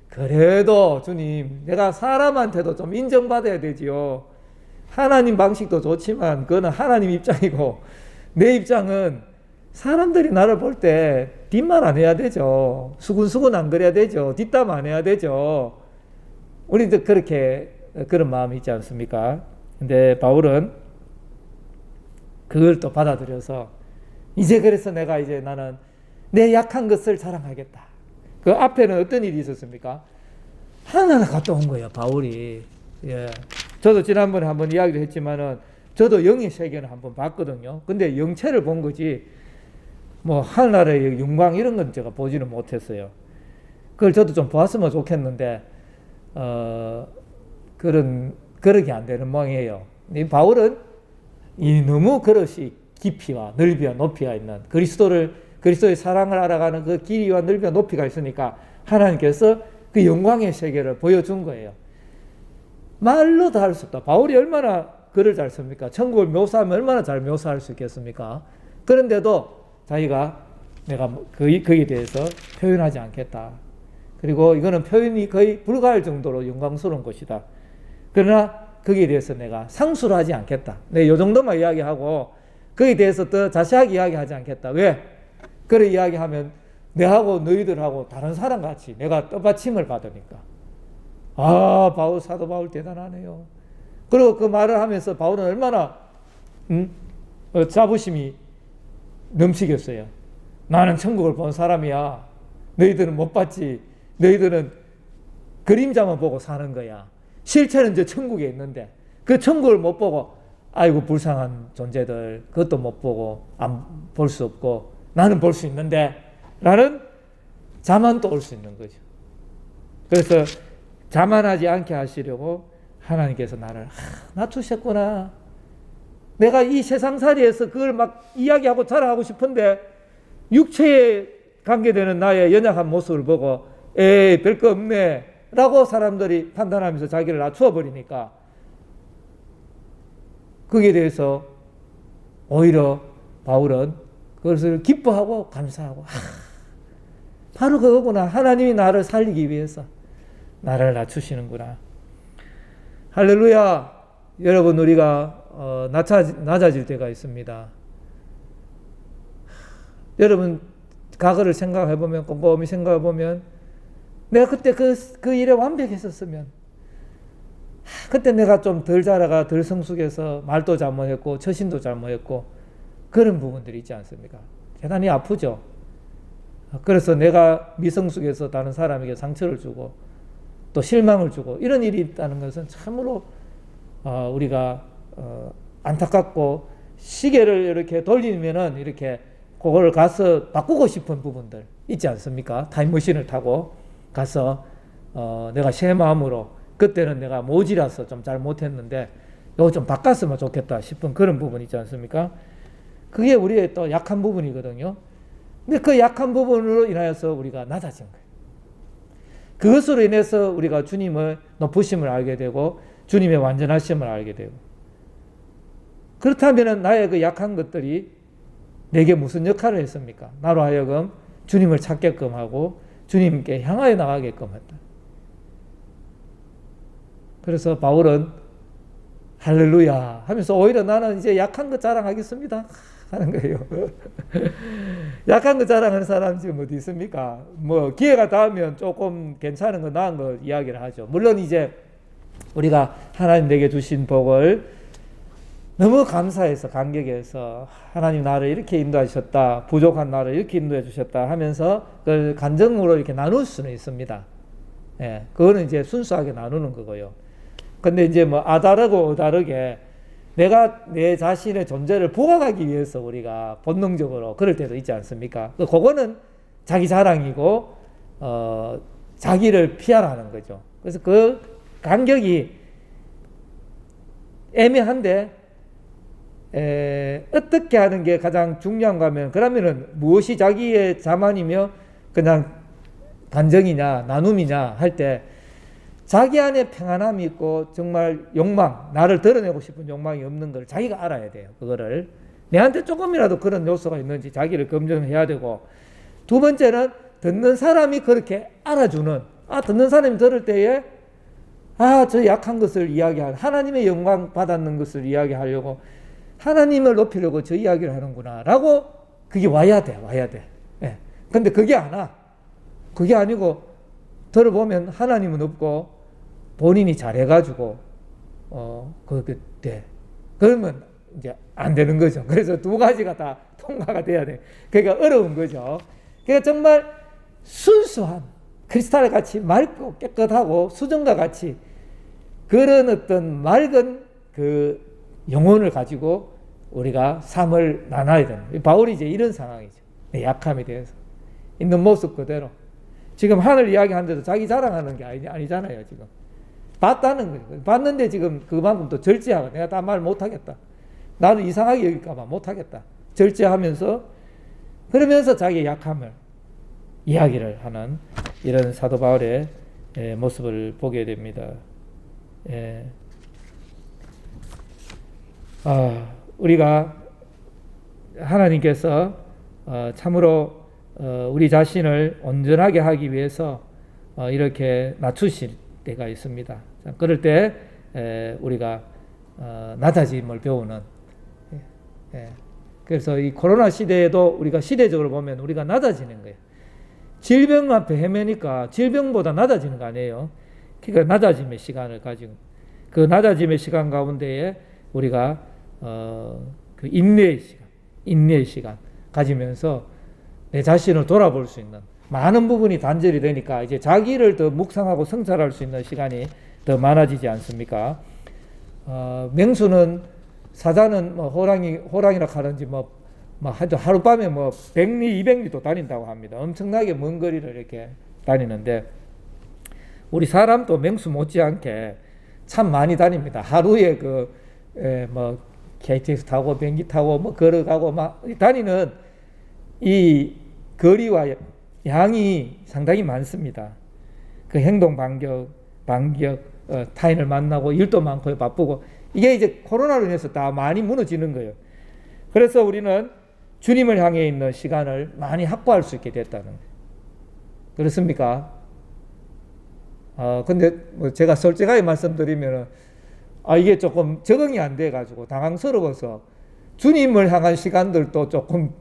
그래도 주님, 내가 사람한테도 좀 인정받아야 되지요. 하나님 방식도 좋지만 그거는 하나님 입장이고 내 입장은 사람들이 나를 볼 때 뒷말 안 해야 되죠. 수근수근 안 그래야 되죠. 뒷담 안 해야 되죠. 우리도 그렇게 그런 마음이 있지 않습니까? 근데 바울은 그걸 또 받아들여서 이제 그래서 내가 이제 나는 내 약한 것을 자랑하겠다. 그 앞에는 어떤 일이 있었습니까? 하나가 갔다 온 거예요, 바울이. 예. 저도 지난번에 한번 이야기를 했지만은 저도 영의 세계를 한번 봤거든요. 근데 영체를 본 거지 뭐 하늘나라의 영광 이런 건 제가 보지는 못했어요. 그걸 저도 좀 보았으면 좋겠는데 그러게 안 되는 모양이에요. 이 바울은 이 너무 그릇이 깊이와 넓이와 높이가 있는 그리스도의 사랑을 알아가는 그 길이와 넓이와 높이가 있으니까 하나님께서 그 영광의 세계를 보여준 거예요. 말로 다 할 수 없다. 바울이 얼마나 글을 잘 씁니까? 천국을 묘사하면 얼마나 잘 묘사할 수 있겠습니까? 그런데도 자기가 내가 거기에 대해서 표현하지 않겠다. 그리고 이거는 표현이 거의 불가할 정도로 영광스러운 것이다. 그러나 거기에 대해서 내가 상수를 하지 않겠다. 이 정도만 이야기하고 거기에 대해서 더 자세하게 이야기하지 않겠다. 왜? 그래 이야기하면 내하고 너희들하고 다른 사람같이 내가 떠받침을 받으니까. 사도 바울 대단하네요. 그리고 그 말을 하면서 바울은 얼마나 자부심이 넘치겠어요. 나는 천국을 본 사람이야. 너희들은 못 봤지. 너희들은 그림자만 보고 사는 거야. 실체는 저 천국에 있는데 그 천국을 못 보고 아이고 불쌍한 존재들 그것도 못 보고 안 볼 수 없고 나는 볼 수 있는데 라는 자만도 올 수 있는 거죠. 그래서 자만하지 않게 하시려고 하나님께서 나를 낮추셨구나. 내가 이 세상살이에서 그걸 막 이야기하고 자랑하고 싶은데 육체에 관계되는 나의 연약한 모습을 보고 에이 별거 없네 라고 사람들이 판단하면서 자기를 낮추어 버리니까 거기에 대해서 오히려 바울은 그것을 기뻐하고 감사하고 바로 그거구나. 하나님이 나를 살리기 위해서 나를 낮추시는구나. 할렐루야. 여러분 우리가 낮아질 때가 있습니다. 여러분 과거를 생각해보면 꼼꼼히 생각해보면 내가 그때 그 일에 완벽했었으면 그때 내가 좀 덜 자라가 덜 성숙해서 말도 잘못했고 처신도 잘못했고 그런 부분들이 있지 않습니까? 대단히 아프죠. 그래서 내가 미성숙해서 다른 사람에게 상처를 주고 또 실망을 주고 이런 일이 있다는 것은 참으로 우리가 안타깝고 시계를 이렇게 돌리면은 이렇게 그걸 가서 바꾸고 싶은 부분들 있지 않습니까? 타임머신을 타고 가서 내가 새 마음으로 그때는 내가 모지라서 좀 잘못했는데 이거 좀 바꿨으면 좋겠다 싶은 그런 부분 있지 않습니까? 그게 우리의 또 약한 부분이거든요. 근데 그 약한 부분으로 인하여서 우리가 낮아진 거예요. 그것으로 인해서 우리가 주님의 높으심을 알게 되고 주님의 완전하심을 알게 되고 그렇다면 나의 그 약한 것들이 내게 무슨 역할을 했습니까? 나로 하여금 주님을 찾게끔 하고 주님께 향하여 나가게끔 했다. 그래서 바울은 할렐루야 하면서 오히려 나는 이제 약한 것 자랑하겠습니다 하는 거예요. 약한 거 자랑하는 사람 지금 어디 있습니까? 뭐 기회가 닿으면 조금 괜찮은 거 나은 거 이야기를 하죠. 물론 이제 우리가 하나님 내게 주신 복을 너무 감사해서 감격해서 하나님 나를 이렇게 인도하셨다, 부족한 나를 이렇게 인도해 주셨다 하면서 그걸 간정으로 이렇게 나눌 수는 있습니다. 예, 그거는 이제 순수하게 나누는 거고요. 근데 이제 뭐 아다르고 어다르게 내가 내 자신의 존재를 부각하기 위해서 우리가 본능적으로 그럴 때도 있지 않습니까? 그거는 자기 자랑이고 자기를 피하라는 거죠. 그래서 그 간격이 애매한데 어떻게 하는 게 가장 중요한가 하면 그러면은 무엇이 자기의 자만이며 그냥 간정이냐 나눔이냐 할 때 자기 안에 평안함이 있고 정말 욕망, 나를 드러내고 싶은 욕망이 없는 걸 자기가 알아야 돼요. 그거를 내한테 조금이라도 그런 요소가 있는지 자기를 검증해야 되고, 두 번째는 듣는 사람이 그렇게 알아주는, 듣는 사람이 들을 때에 저 약한 것을 이야기하는, 하나님의 영광 받았는 것을 이야기하려고 하나님을 높이려고 저 이야기를 하는구나 라고 그게 와야 돼. 예. 근데 그게 안 와. 그게 아니고 들어보면 하나님은 없고 본인이 잘해가지고 그렇게 돼. 그러면 이제 안 되는 거죠. 그래서 두 가지가 다 통과가 돼야 돼. 그러니까 어려운 거죠. 그러니까 정말 순수한 크리스탈 같이 맑고 깨끗하고 수정과 같이 그런 어떤 맑은 그 영혼을 가지고 우리가 삶을 나눠야 되는. 바울이 이제 이런 상황이죠. 내 약함에 대해서 있는 모습 그대로. 지금 하늘 이야기하는데도 자기 자랑하는 게 아니잖아요. 지금 봤다는 거예요. 봤는데 지금 그만큼 또 절제하고 내가 다 말 못하겠다. 나는 이상하게 여길까봐 못하겠다. 절제하면서 그러면서 자기의 약함을 이야기를 하는 이런 사도 바울의 모습을 보게 됩니다. 우리가 하나님께서 참으로 우리 자신을 온전하게 하기 위해서 이렇게 낮추실 때가 있습니다. 그럴 때 우리가 낮아짐을 배우는. 그래서 이 코로나 시대에도 우리가 시대적으로 보면 우리가 낮아지는 거예요. 질병 앞에 헤매니까 질병보다 낮아지는 거 아니에요. 그러니까 낮아짐의 시간을 가지고 그 낮아짐의 시간 가운데에 우리가 그 인내의 시간 가지면서 내 자신을 돌아볼 수 있는 많은 부분이 단절이 되니까 이제 자기를 더 묵상하고 성찰할 수 있는 시간이 더 많아지지 않습니까? 맹수는 사자는 뭐 호랑이라 하든지 하룻밤에 100리 200리도 다닌다고 합니다. 엄청나게 먼 거리를 이렇게 다니는데 우리 사람도 맹수 못지않게 참 많이 다닙니다. 하루에 KTX 타고 비행기 타고 걸어가고 다니는 이 거리와 양이 상당히 많습니다. 그 행동 반격, 타인을 만나고 일도 많고 바쁘고 이게 이제 코로나로 인해서 다 많이 무너지는 거예요. 그래서 우리는 주님을 향해 있는 시간을 많이 확보할 수 있게 됐다는 거예요. 그렇습니까? 근데 제가 솔직하게 말씀드리면 이게 조금 적응이 안 돼가지고 당황스러워서 주님을 향한 시간들도 조금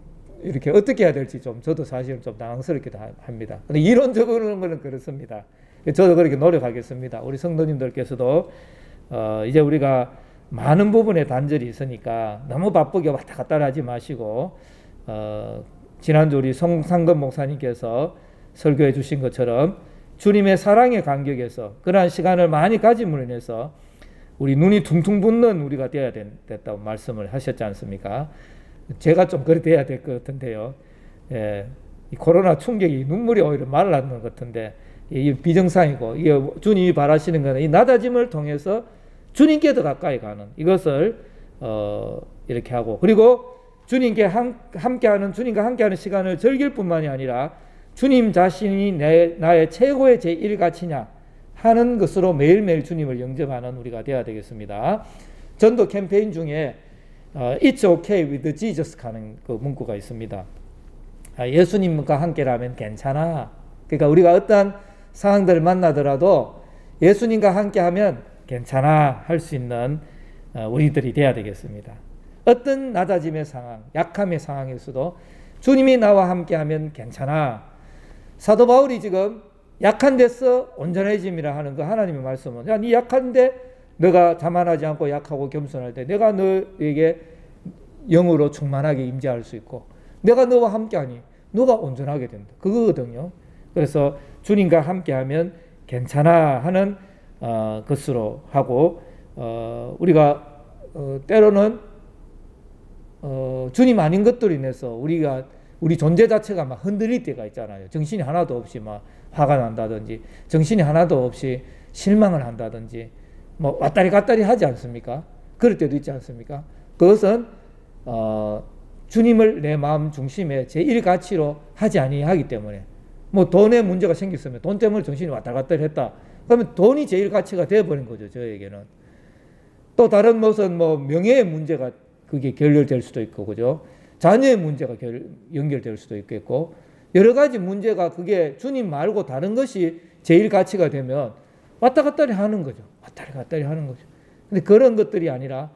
이렇게 어떻게 해야 될지 저도 사실은 좀 당황스럽기도 합니다. 근데 이론적으로는 거는 그렇습니다. 저도 그렇게 노력하겠습니다. 우리 성도님들께서도 이제 우리가 많은 부분에 단절이 있으니까 너무 바쁘게 왔다 갔다 하지 마시고 지난주 우리 송상근 목사님께서 설교해 주신 것처럼 주님의 사랑의 간격에서 그러한 시간을 많이 가짐으로 인해서 우리 눈이 퉁퉁 붓는 우리가 되어야 됐다고 말씀을 하셨지 않습니까? 제가 좀 그렇게 돼야 될 것 같은데요. 이 코로나 충격이 눈물이 오히려 말랐는 것 같은데 이 비정상이고 이게 주님이 바라시는 것은 이 낮아짐을 통해서 주님께 더 가까이 가는 이것을 이렇게 하고 그리고 주님과 함께하는 시간을 즐길 뿐만이 아니라 주님 자신이 나의 최고의 제1가치냐 하는 것으로 매일매일 주님을 영접하는 우리가 되어야 되겠습니다. 전도 캠페인 중에 It's okay with Jesus 하는 그 문구가 있습니다. 예수님과 함께라면 괜찮아. 그러니까 우리가 어떤 상황들을 만나더라도 예수님과 함께하면 괜찮아 할 수 있는 우리들이 되어야 되겠습니다. 어떤 낮아짐의 상황, 약함의 상황에서도 주님이 나와 함께하면 괜찮아. 사도 바울이 지금 약한 데서 온전해짐이라 하는 그 하나님의 말씀은 야, 네 약한데 너가 자만하지 않고 약하고 겸손할 때 내가 너에게 영으로 충만하게 임재할 수 있고 내가 너와 함께하니 너가 온전하게 된다. 그거거든요. 그래서 주님과 함께하면 괜찮아 하는 것으로 하고 우리가 때로는 주님 아닌 것들로 인해서 우리 존재 자체가 막 흔들릴 때가 있잖아요. 정신이 하나도 없이 막 화가 난다든지 정신이 하나도 없이 실망을 한다든지 왔다리 갔다리 하지 않습니까? 그럴 때도 있지 않습니까? 그것은 주님을 내 마음 중심에 제1가치로 하지 아니하기 때문에 돈에 문제가 생겼으면 돈 때문에 정신이 왔다 갔다 했다. 그러면 돈이 제1가치가 되어버린 거죠. 저에게는. 또 다른 무슨 명예의 문제가 그게 결렬될 수도 있고 그죠? 자녀의 문제가 연결될 수도 있겠고 여러 가지 문제가 그게 주님 말고 다른 것이 제1가치가 되면 왔다 갔다 하는 거죠. 왔다리 갔다리 하는 거죠. 근데 그런 것들이 아니라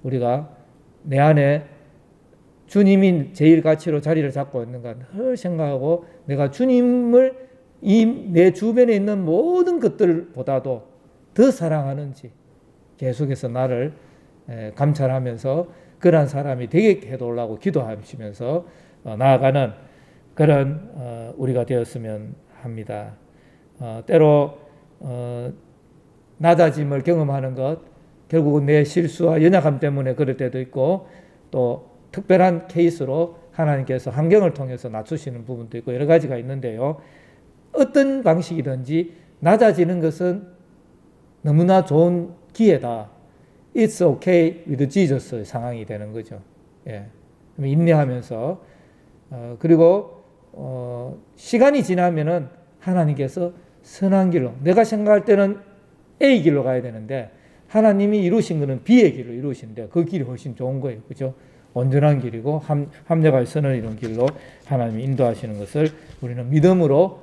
우리가 내 안에 주님이 제1가치로 자리를 잡고 있는가 늘 생각하고 내가 주님을 내 주변에 있는 모든 것들보다도 더 사랑하는지 계속해서 나를 감찰하면서 그러한 사람이 되게 해달라고 기도하시면서 나아가는 그런 우리가 되었으면 합니다. 때로 낮아짐을 경험하는 것, 결국은 내 실수와 연약함 때문에 그럴 때도 있고, 또 특별한 케이스로 하나님께서 환경을 통해서 낮추시는 부분도 있고 여러 가지가 있는데요. 어떤 방식이든지 낮아지는 것은 너무나 좋은 기회다. It's okay with Jesus 상황이 되는 거죠. 예. 인내하면서 그리고 시간이 지나면은 하나님께서 선한 길로, 내가 생각할 때는 A 길로 가야 되는데 하나님이 이루신 것은 B의 길로 이루신데 그 길이 훨씬 좋은 거예요. 그죠? 온전한 길이고 합력할 선을 이룬 길로 하나님이 인도하시는 것을 우리는 믿음으로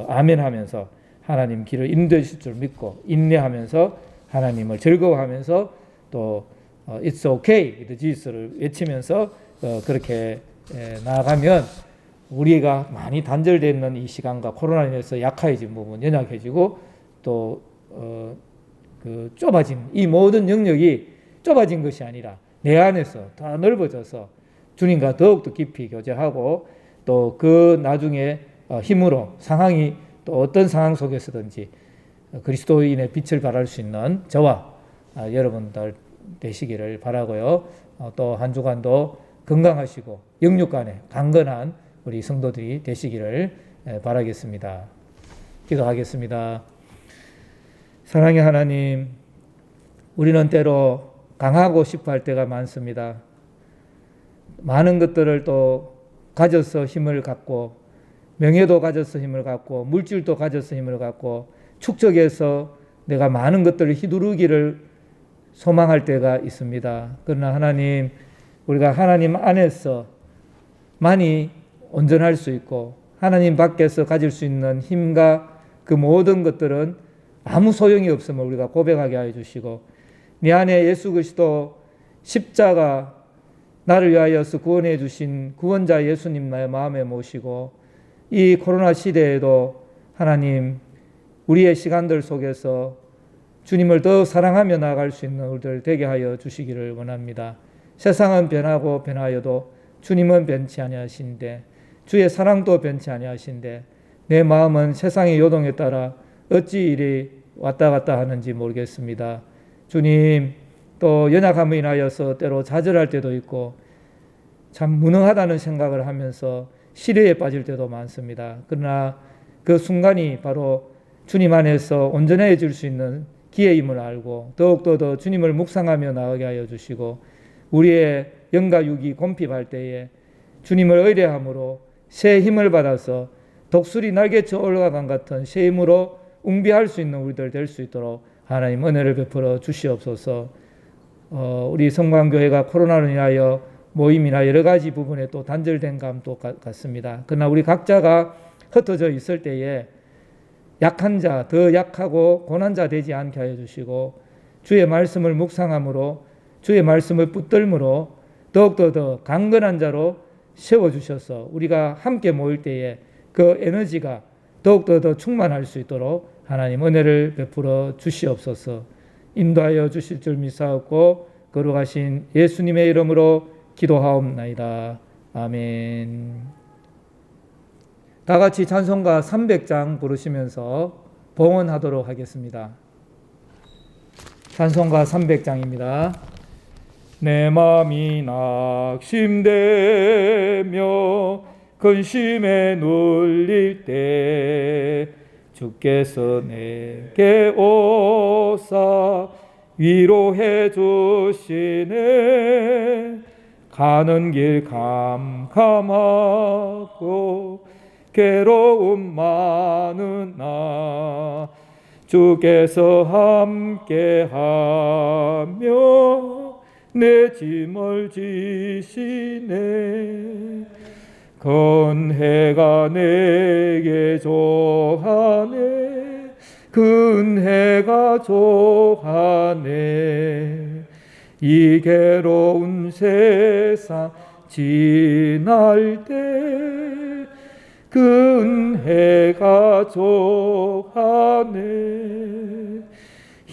아멘하면서 하나님 길을 인도하실 줄 믿고 인내하면서 하나님을 즐거워하면서 또 It's okay with Jesus를 외치면서 그렇게 나아가면 우리가 많이 단절되어 있는 이 시간과 코로나로 인해서 약해진 부분, 연약해지고 또 좁아진 이 모든 영역이 좁아진 것이 아니라 내 안에서 더 넓어져서 주님과 더욱더 깊이 교제하고 또 그 나중에 힘으로 상황이 또 어떤 상황 속에서든지 그리스도인의 빛을 발할 수 있는 저와 여러분들 되시기를 바라고요. 또 한 주간도 건강하시고 영육간에 강건한 우리 성도들이 되시기를 바라겠습니다. 기도하겠습니다. 사랑의 하나님, 우리는 때로 강하고 싶어 할 때가 많습니다. 많은 것들을 또 가져서 힘을 갖고, 명예도 가져서 힘을 갖고, 물질도 가져서 힘을 갖고, 축적해서 내가 많은 것들을 휘두르기를 소망할 때가 있습니다. 그러나 하나님, 우리가 하나님 안에서 많이 온전할 수 있고 하나님 밖에서 가질 수 있는 힘과 그 모든 것들은 아무 소용이 없음을 우리가 고백하게 하여 주시고, 네 안에 예수 그리스도 십자가 나를 위하여서 구원해 주신 구원자 예수님 나의 마음에 모시고 이 코로나 시대에도 하나님 우리의 시간들 속에서 주님을 더 사랑하며 나아갈 수 있는 우리들 되게 하여 주시기를 원합니다. 세상은 변하고 변하여도 주님은 변치 아니하신데, 주의 사랑도 변치 아니하신데 내 마음은 세상의 요동에 따라 어찌 이리 왔다 갔다 하는지 모르겠습니다. 주님, 또 연약함을 인하여서 때로 좌절할 때도 있고 참 무능하다는 생각을 하면서 시련에 빠질 때도 많습니다. 그러나 그 순간이 바로 주님 안에서 온전해질 수 있는 기회임을 알고 더욱더 더 주님을 묵상하며 나아가게 하여 주시고, 우리의 영과 육이 곰핍할 때에 주님을 의뢰함으로 새 힘을 받아서 독수리 날개쳐 올라간 같은 새 힘으로 웅비할 수 있는 우리들 될 수 있도록 하나님 은혜를 베풀어 주시옵소서. 우리 성광교회가 코로나로 인하여 모임이나 여러 가지 부분에 또 단절된 감도 같습니다. 그러나 우리 각자가 흩어져 있을 때에 약한 자, 더 약하고 고난자 되지 않게 하여 주시고, 주의 말씀을 묵상함으로 주의 말씀을 붙들므로 더욱더 더 강건한 자로 세워주셔서 우리가 함께 모일 때에 그 에너지가 더욱더 더 충만할 수 있도록 하나님 은혜를 베풀어 주시옵소서. 인도하여 주실 줄 믿사옵고 거룩하신 예수님의 이름으로 기도하옵나이다. 아멘. 다 같이 찬송가 300장 부르시면서 봉헌하도록 하겠습니다. 찬송가 300장입니다. 내 마음이 낙심되며 근심에 눌릴 때 주께서 내게 오사 위로해 주시네. 가는 길 캄캄하고 괴로움 많으나 주께서 함께하며 내 짐을 지시네. 건해가 내게 조하네. 근해가 조하네. 이 괴로운 세상 지날 때 근해가 조하네.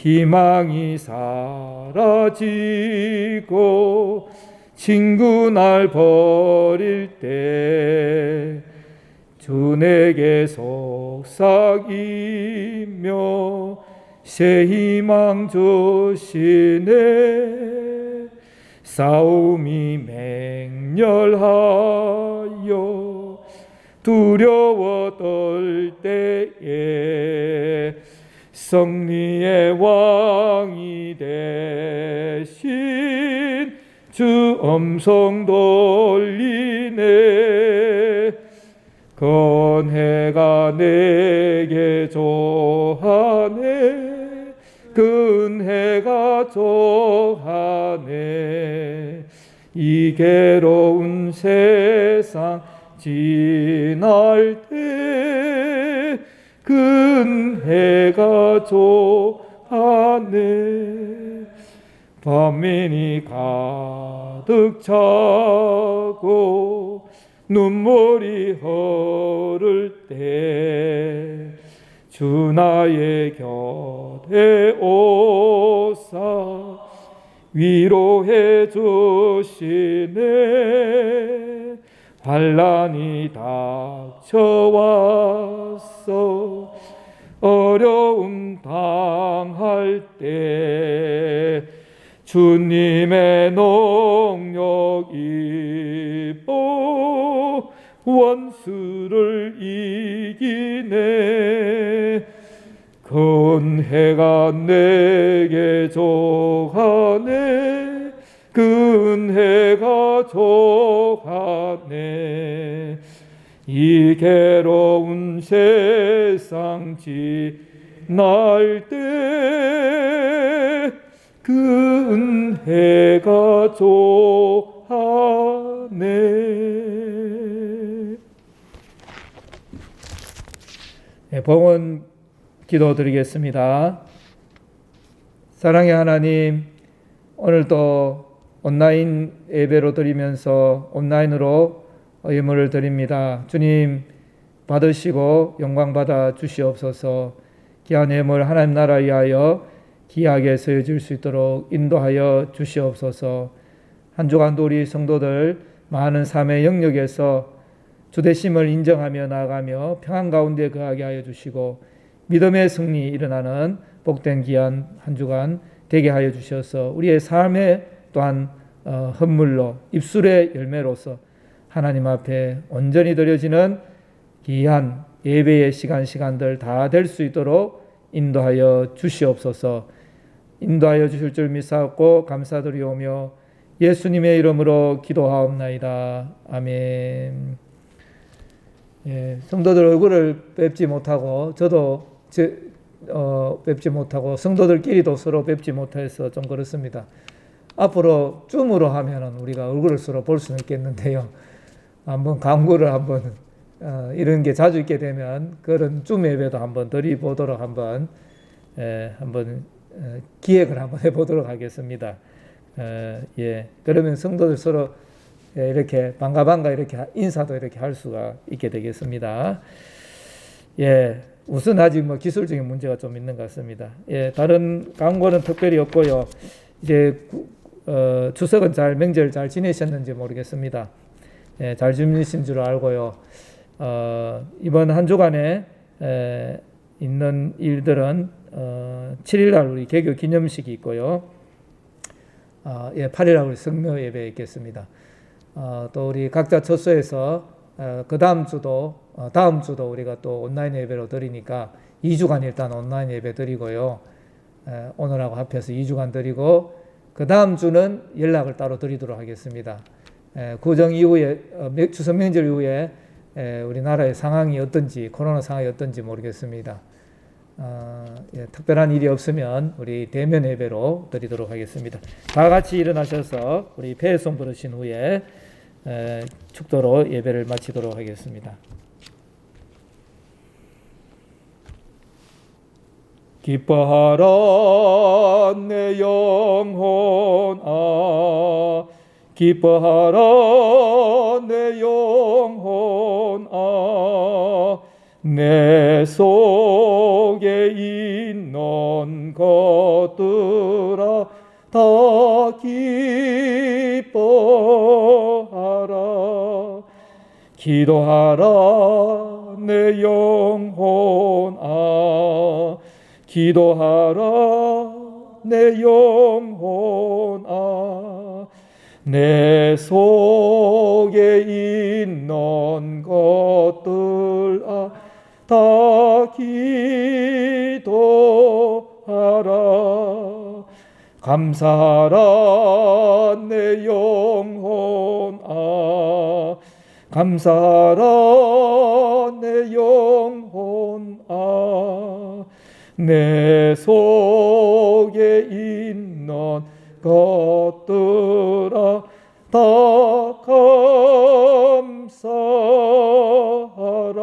희망이 사라지고 친구 날 버릴 때 주 내게 속삭이며 새 희망 주시네. 싸움이 맹렬하여 두려워 떨 때에 승리의 왕이 되신 주 음성 돌리네. 건해가 내게 조하네. 근해가 조하네. 이 괴로운 세상 지날 때 근해가 조하네. 범인이 가득 차고 눈물이 흐를 때 주 나의 곁에 오사 위로해 주시네. 환난이 닥쳐왔어 어려움 당할 때 주님의 능력 입어 원수를 이기네. 근해가 내게 조하네. 근해가 조하네. 이 괴로운 세상 지날 때 근해가 조하네. 네, 봉헌 기도드리겠습니다. 사랑의 하나님, 오늘도 온라인 예배로 드리면서 온라인으로 예물을 드립니다. 주님 받으시고 영광 받아 주시옵소서. 귀한 예물 하나님 나라 위하여 귀하게 쓰여질 수 있도록 인도하여 주시옵소서. 한 주간도 우리 성도들 많은 삶의 영역에서 주되심을 인정하며 나아가며 평안 가운데 거하게 하여 주시고 믿음의 승리 일어나는 복된 귀한 한 주간 되게 하여 주셔서 우리의 삶에 또한 헌물로 입술의 열매로서 하나님 앞에 온전히 드려지는 귀한 예배의 시간들 다 될 수 있도록 인도하여 주시옵소서. 인도하여 주실 줄 믿사옵고 감사드리오며 예수님의 이름으로 기도하옵나이다. 아멘. 예, 성도들 얼굴을 뵙지 못하고 저도 뵙지 못하고 성도들끼리도 서로 뵙지 못해서 좀 그렇습니다. 앞으로 줌으로 하면은 우리가 얼굴을 서로 볼 수는 있겠는데요. 한번 광고를 한번 이런 게 자주 있게 되면 그런 줌 예배도 한번 드려보도록 한번 기획을 한번 해보도록 하겠습니다. 예, 그러면 성도들 서로 이렇게 반가 이렇게 인사도 이렇게 할 수가 있게 되겠습니다. 예, 우선 아직 뭐 기술적인 문제가 좀 있는 것 같습니다. 예, 다른 광고는 특별히 없고요. 이제 추석은 명절 잘 지내셨는지 모르겠습니다. 예, 잘 지내신 줄 알고요. 이번 한 주간에 있는 일들은 7일날 우리 개교 기념식이 있고요. 8일날 우리 성묘 예배 있겠습니다. 또 우리 각자 처소에서 그 다음 주도 우리가 또 온라인 예배로 드리니까 2주간 일단 온라인 예배 드리고요. 오늘하고 합해서 2주간 드리고 그 다음 주는 연락을 따로 드리도록 하겠습니다. 구정 이후에 추석 명절 이후에 우리나라의 상황이 어떤지 코로나 상황이 어떤지 모르겠습니다. 특별한 일이 없으면 우리 대면 예배로 드리도록 하겠습니다. 다 같이 일어나셔서 우리 폐송 부르신 후에 축도로 예배를 마치도록 하겠습니다. 기뻐하라 내 영혼아, 기뻐하라 내 영혼아, 내 속에 있는 것 것들아 다 기뻐하라. 기도하라 내 영혼아, 기도하라 내 영혼아. 내 속에 있는 것들 다 기도하라. 감사하라 내 영혼아, 감사하라 내 영혼아. 내 속에 있는 것들아 다 감사하라.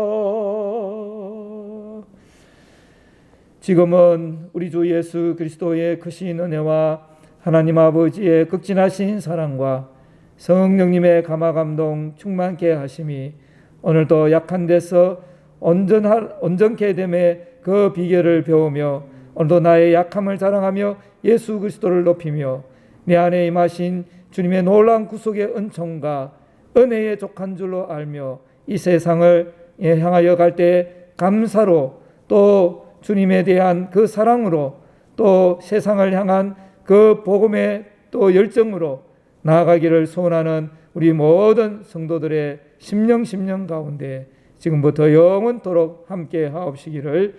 지금은 우리 주 예수 그리스도의 크신 은혜와 하나님 아버지의 극진하신 사랑과 성령님의 감화감동 충만케 하심이 오늘도 약한 데서 온전케 됨의 그 비결을 배우며 오늘도 나의 약함을 자랑하며 예수 그리스도를 높이며 내 안에 임하신 주님의 놀라운 구속의 은총과 은혜의 족한 줄로 알며 이 세상을 향하여 갈 때 감사로, 또 주님에 대한 그 사랑으로, 또 세상을 향한 그 복음의 또 열정으로 나아가기를 소원하는 우리 모든 성도들의 심령 가운데 지금부터 영원토록 함께 하옵시기를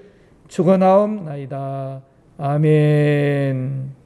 축원하옵나이다. 아멘.